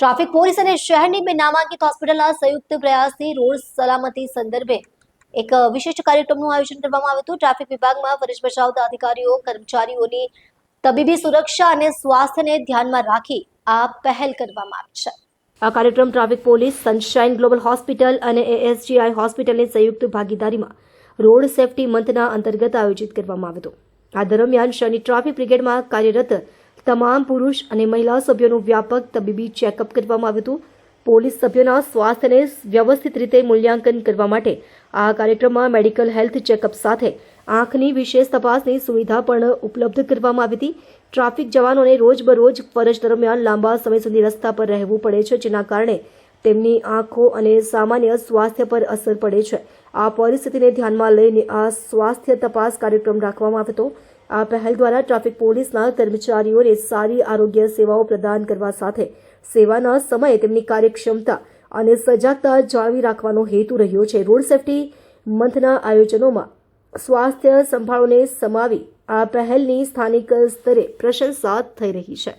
Traffic police અને શહેરની બે નામાંકિત હોસ્પિટલના સંયુક્ત પ્રયાસથી રોડ સલામતી સંદર્ભે એક વિશિષ્ટ કાર્યક્રમનું આયોજન કરવામાં આવ્યું હતું। ટ્રાફિક વિભાગમાં ફરજ બજાવતા અધિકારીઓ કર્મચારીઓની તબીબી સુરક્ષા અને સ્વાસ્થ્યને ધ્યાનમાં રાખી આ પહેલ કરવામાં આવી છે। આ કાર્યક્રમ traffic police, sunshine global hospital અને એએસજીઆઈ હોસ્પિટલની સંયુક્ત ભાગીદારીમાં રોડ સેફટી મંથના અંતર્ગત આયોજિત કરવામાં આવ્યો હતો। આ દરમિયાન શહેરની ટ્રાફિક બ્રિગેડમાં કાર્યરત તમામ પુરુષ અને મહિલા સભ્યોનું વ્યાપક તબીબી ચેકઅપ કરવામાં આવ્યું હતું। પોલીસ સભ્યોના સ્વાસ્થ્યને વ્યવસ્થિત રીતે મૂલ્યાંકન કરવા માટે આ કાર્યક્રમમાં મેડિકલ હેલ્થ ચેકઅપ સાથે આંખની વિશેષ તપાસની સુવિધા પણ ઉપલબ્ધ કરવામાં આવી હતી। ટ્રાફિક જવાનોને રોજબરોજ ફરજ દરમિયાન લાંબા સમય સુધી રસ્તા પર રહેવું પડે છે, જેના કારણે તેમની આંખો અને સામાન્ય સ્વાસ્થ્ય પર અસર પડે છે। આ પરિસ્થિતિને ધ્યાનમાં લઈને આ સ્વાસ્થ્ય તપાસ કાર્યક્રમ રાખવામાં આવ્યો હતો। આ પહેલ દ્વારા ટ્રાફિક પોલીસના કર્મચારીઓને સારી આરોગ્ય સેવાઓ પ્રદાન કરવા સાથે સેવાના સમયે તેમની કાર્યક્ષમતા અને સજાગતા જાળવી રાખવાનો હેતુ રહ્યો છે। રોડ સેફટી મંથના આયોજનોમાં સ્વાસ્થ્ય સંભાળોને સમાવી આ પહેલની સ્થાનિક સ્તરે પ્રશંસા થઈ રહી છે।